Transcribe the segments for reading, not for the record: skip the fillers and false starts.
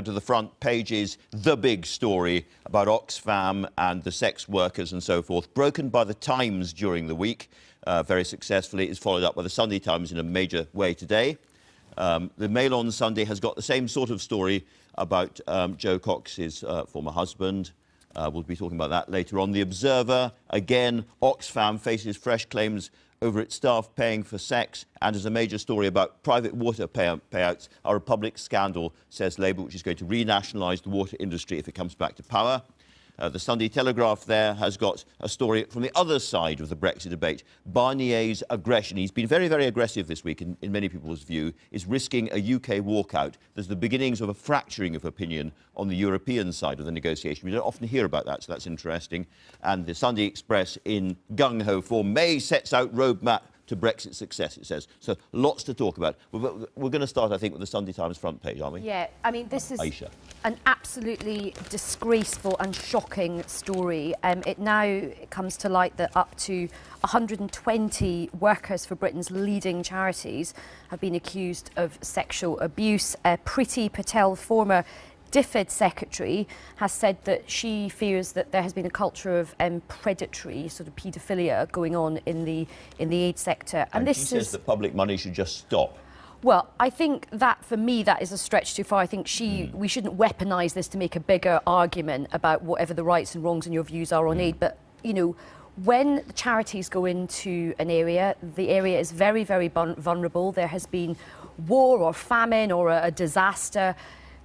to the front pages, the big story about Oxfam and the sex workers and so forth, broken by the Times during the week very successfully. It's followed up by the Sunday Times in a major way today. The Mail on Sunday has got the same sort of story about Jo Cox's former husband. We'll be talking about that later on. The Observer, again, Oxfam faces fresh claims over its staff paying for sex, and as a major story about private water payouts are a public scandal, says Labour, which is going to renationalise the water industry if it comes back to power. The Sunday Telegraph there has got a story from the other side of the Brexit debate. Barnier's aggression, he's been very, very aggressive this week, in many people's view, is risking a UK walkout. There's the beginnings of a fracturing of opinion on the European side of the negotiation. We don't often hear about that, so that's interesting. And the Sunday Express, in gung-ho form, May sets out roadmap to Brexit success, it says. So lots to talk about. We're going to start, I think, with the Sunday Times front page, aren't we? Yeah, I mean, this is Ayesha. An absolutely disgraceful and shocking story. It now comes to light that up to 120 workers for Britain's leading charities have been accused of sexual abuse. Priti Patel, former DFID secretary, has said that she fears that there has been a culture of predatory sort of paedophilia going on in the aid sector, and this she says that public money should just stop. Well, I think that, for me, that is a stretch too far. I think we shouldn't weaponise this to make a bigger argument about whatever the rights and wrongs and your views are on aid. But, you know, when the charities go into an area, the area is very, very vulnerable. There has been war or famine or a disaster.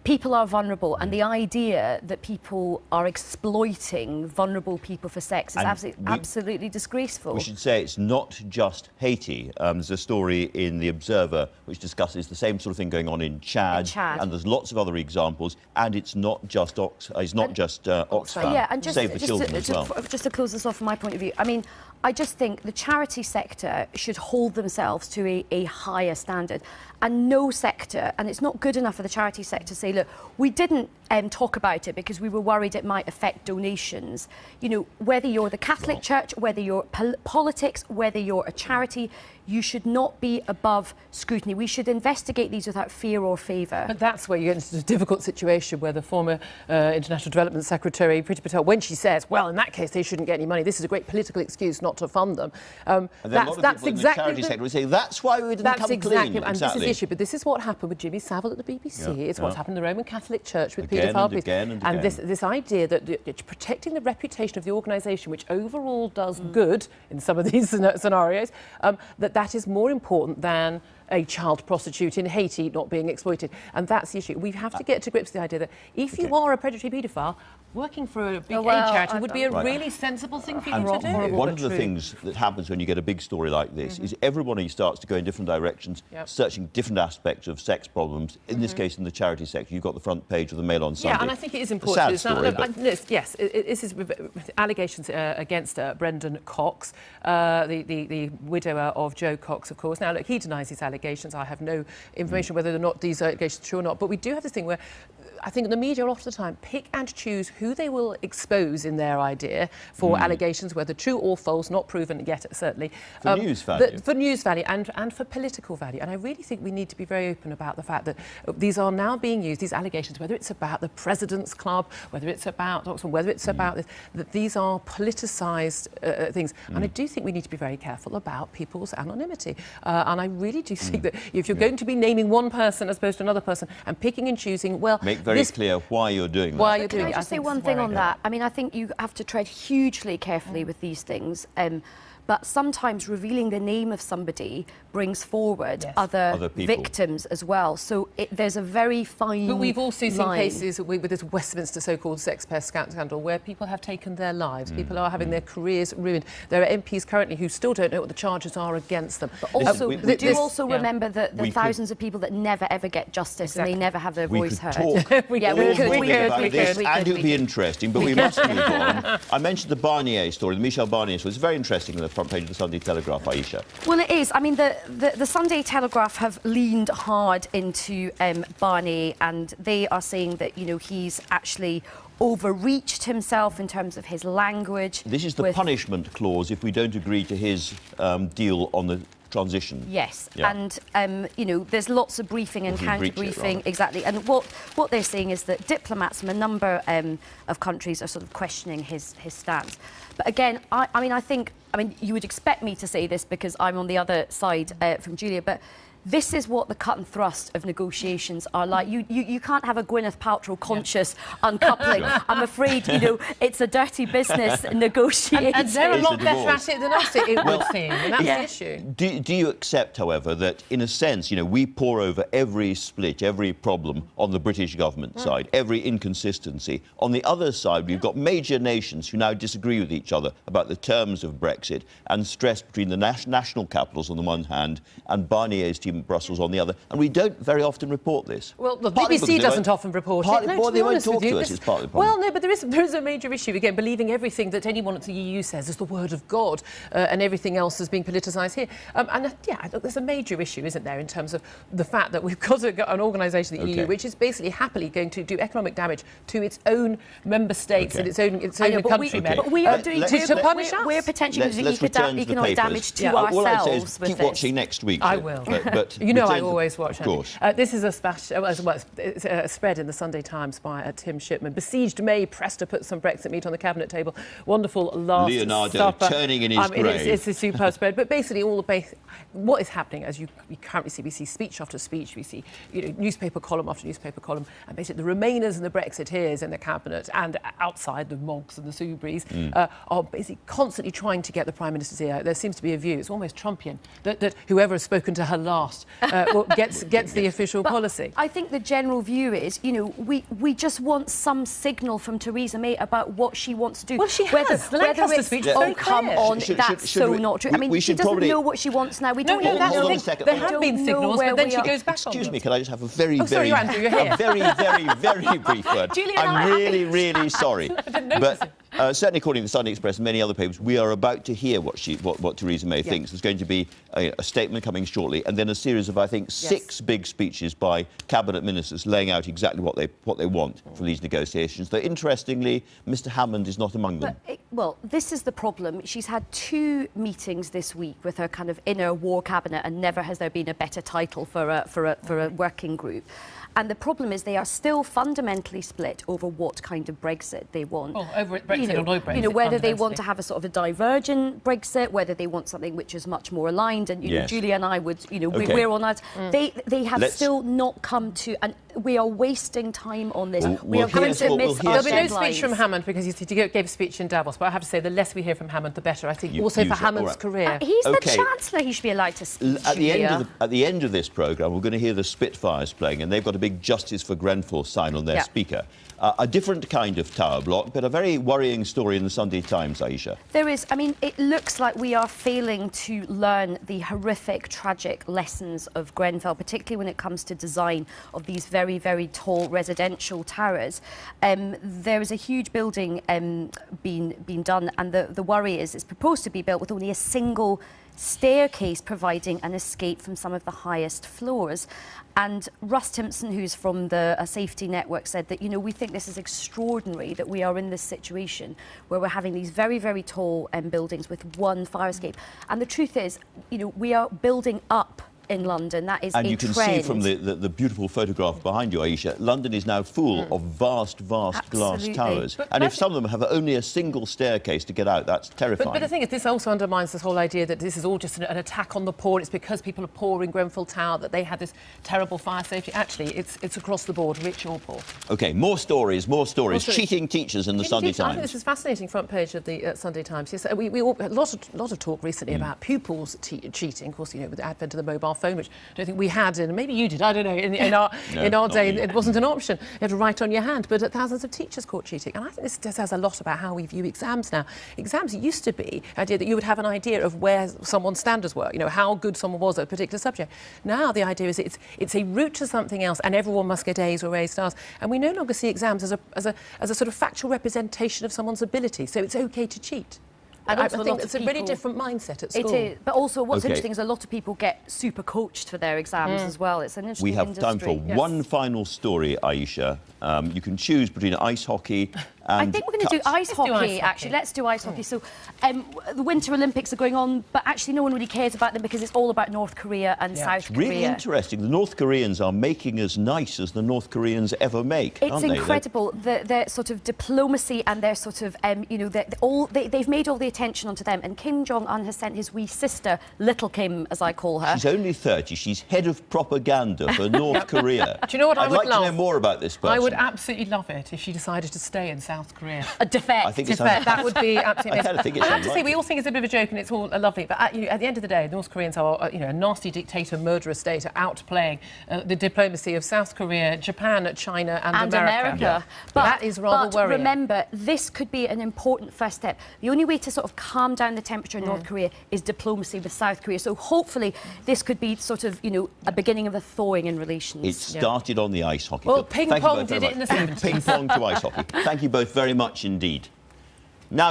People are vulnerable, and the idea that people are exploiting vulnerable people for sex is absolutely disgraceful. We should say it's not just Haiti. There's a story in The Observer which discusses the same sort of thing going on in Chad. And there's lots of other examples, and it's not just Oxfam. Yeah, and Save the Children as well. Just to close this off from my point of view, I mean, I just think the charity sector should hold themselves to a higher standard. And no sector, and it's not good enough for the charity sector to say, look, we didn't talk about it because we were worried it might affect donations. You know, whether you're the Catholic Church, whether you're politics, whether you're a charity, you should not be above scrutiny. We should investigate these without fear or favour. But that's where you get into a difficult situation where the former International Development Secretary, Priti Patel, when she says, well, in that case, they shouldn't get any money, this is a great political excuse not to fund them. That's exactly in the charity sector would say, that's why we didn't come clean. And this is the issue. But this is what happened with Jimmy Savile at the BBC. It's what's happened in the Roman Catholic Church with paedophile. And this idea that protecting the reputation of the organisation, which overall does good in some of these scenarios, that is more important than a child prostitute in Haiti not being exploited. And that's the issue. We have to get to grips with the idea that if you are a predatory paedophile, working for a big aid charity would be a really sensible thing for you to do. One of the things that happens when you get a big story like this is everybody starts to go in different directions, searching different aspects of sex problems. In this case, in the charity sector, you've got the front page of the Mail on Sunday. Yeah, and I think it is important. A sad story, yes, this is allegations against Brendan Cox, the widower of Jo Cox, of course. Now, look, he denies his allegations. I have no information whether or not these allegations are true or not. But we do have this thing where I think the media a lot of the time pick and choose who they will expose in their idea for allegations, whether true or false, not proven yet, certainly. For news value. For news value and for political value. And I really think we need to be very open about the fact that these are now being used, these allegations, whether it's about the President's Club, whether it's about Oxfam, whether it's about this, that these are politicised things. And I do think we need to be very careful about people's anonymity. And I really do think that if you're going to be naming one person as opposed to another person and picking and choosing, well, make very clear why you're doing that. Why you're doing it. Can I just say one thing on that? I mean, I think you have to tread hugely carefully with these things. But sometimes revealing the name of somebody brings forward other victims as well. So there's a very fine But we've also seen cases with this Westminster so-called sex pest scandal where people have taken their lives, people are having their careers ruined. There are MPs currently who still don't know what the charges are against them. But also, remember the thousands of people that never ever get justice and they never have their voice heard. We could. And it would be interesting, but we must move on. I mentioned the Barnier story, the Michel Barnier story. It's very interesting in the front page of the Sunday Telegraph, Ayesha. Well, it is. I mean, the Sunday Telegraph have leaned hard into Barnier, and they are saying that, you know, he's actually overreached himself in terms of his language. This is the punishment clause if we don't agree to his deal on the transition. Yes, Yeah. and you know, there's lots of briefing and counter-briefing, exactly. And what they're saying is that diplomats from a number of countries are sort of questioning his stance. But again, I mean, you would expect me to say this because I'm on the other side from Julia, but this is what the cut and thrust of negotiations are like. You can't have a Gwyneth Paltrow conscious uncoupling. I'm afraid, you know, it's a dirty business negotiating. And they're a lot better at it than us, it would seem, and that's the issue. Do you accept, however, that in a sense, you know, we pour over every split, every problem on the British government side, every inconsistency. On the other side, we've got major nations who now disagree with each other about the terms of Brexit and stress between the national capitals on the one hand and Barnier's team in Brussels on the other, and we don't very often report this. Well, the BBC doesn't often report it. No, they won't talk to us, it's partly the problem. Well, no, but there is a major issue, again, believing everything that anyone at the EU says is the word of God, and everything else is being politicised here. Yeah, there's a major issue, isn't there, in terms of the fact that we've got an organisation, the EU, which is basically happily going to do economic damage to its own member states and its own countrymen. But we are doing to punish us. We're potentially doing economic damage to ourselves. All I say is with keep this. watching next week. I will. But you know I always watch. Of course. This is a spread in the Sunday Times by Tim Shipman. Besieged May pressed to put some Brexit meat on the cabinet table. Wonderful last Leonardo supper. turning in his grave. It's a superb spread. But basically, what is happening, as you currently see, we see speech after speech, we see newspaper column after newspaper column, and basically the Remainers and the Brexiteers in the cabinet and outside the Mogs and the Soubries are basically constantly trying to get the Prime Minister's ear. There seems to be a view, it's almost Trumpian, that whoever has spoken to her last gets the official policy. I think the general view is, you know, we just want some signal from Theresa May about what she wants to do. Well, she has. The Lancaster speech is very clear. Come on, that's so not true. I mean, she doesn't know what she wants now. We don't know that. Hold on a second. There have been signals, but then she goes back on them. Excuse me, can I just have a very, sorry, Andrew, you're here. a very brief word? Julia I'm really sorry. But certainly according to the Sunday Express and many other papers, we are about to hear what Theresa May thinks. There's going to be a statement coming shortly, and then a series of, I think, 6 big speeches by cabinet ministers laying out exactly what they want from these negotiations. Though interestingly, Mr. Hammond is not among them. Well, this is the problem. She's had 2 meetings this week with her kind of inner war cabinet, and never has there been a better title for a working group. And the problem is they are still fundamentally split over what kind of Brexit they want. Well, over Brexit or no Brexit. You know, whether they want to have a sort of a divergent Brexit, whether they want something which is much more aligned. And, you know, Julia and I would, you know, we're on that. They have still not come to, and we are wasting time on this. We are going to miss our There'll be no speech from Hammond because he gave a speech in Davos, but I have to say the less we hear from Hammond, the better. I think also for Hammond's career. He's the Chancellor. He should be allowed to speak. At the end of this programme, we're going to hear the Spitfires playing, and they've got a big Justice for Grenfell sign on their speaker. A different kind of tower block, but a very worrying story in the Sunday Times, Ayesha. There is. I mean, it looks like we are failing to learn the horrific, tragic lessons of Grenfell, particularly when it comes to design of these very, very tall residential towers. There is a huge building being done, and the worry is it's proposed to be built with only a single staircase providing an escape from some of the highest floors. And Russ Timpson, who's from the Safety Network, said that, you know, we think this is extraordinary that we are in this situation where we're having these very, very tall buildings with one fire escape. And the truth is, you know, we are building up in London. That is a trend. And you can see from the beautiful photograph behind you, Ayesha, London is now full of vast glass towers. And if some of them have only a single staircase to get out, that's terrifying. But the thing is, this also undermines this whole idea that this is all just an attack on the poor. It's because people are poor in Grenfell Tower that they had this terrible fire safety. Actually, it's across the board, rich or poor. OK, more stories. Cheating teachers in the Sunday Times. I think this is fascinating, front page of the Sunday Times. Yes, we all had a lot of talk recently about pupils cheating. Of course, you know, with the advent of the mobile phone, which I don't think we had, and maybe you did, I don't know, in our day, it wasn't an option. You had to write on your hand, but thousands of teachers caught cheating. And I think this says a lot about how we view exams now. Exams used to be the idea that you would have an idea of where someone's standards were, you know, how good someone was at a particular subject. Now the idea is it's a route to something else, and everyone must get A's or A stars. And we no longer see exams as a sort of factual representation of someone's ability, so it's OK to cheat. And I think it's a really different mindset at school. It is. But also what's interesting is a lot of people get super coached for their exams as well. It's an interesting We have time for one final story, Ayesha. You can choose between ice hockey and I think we're going to do ice hockey, actually. Let's do ice hockey. So the Winter Olympics are going on, but actually no one really cares about them because it's all about North Korea and South Korea. Really interesting. The North Koreans are making as nice as the North Koreans ever make, aren't they? It's incredible. Their sort of diplomacy and their sort of, you know, they've made all the attention onto them. And Kim Jong-un has sent his wee sister, Little Kim, as I call her. She's only 30. She's head of propaganda for North Korea. Do you know what I would love? I'd like to know more about this person. I would absolutely love it if she decided to stay in South Korea. A defect. I think it's that would be absolutely amazing. I think it's I have to say, we all think it's a bit of a joke and it's all lovely, but at the end of the day, the North Koreans are, you know, a nasty dictator, murderer state, are outplaying the diplomacy of South Korea, Japan, China and America. Yeah. But that is rather worrying. Remember, this could be an important first step. The only way to sort of calm down the temperature in North Korea is diplomacy with South Korea. So hopefully this could be sort of, you know, a beginning of a thawing in relations. It started on the ice hockey. Well, ping pong did it in the 70s. Ping pong to ice hockey. Thank you both very much indeed.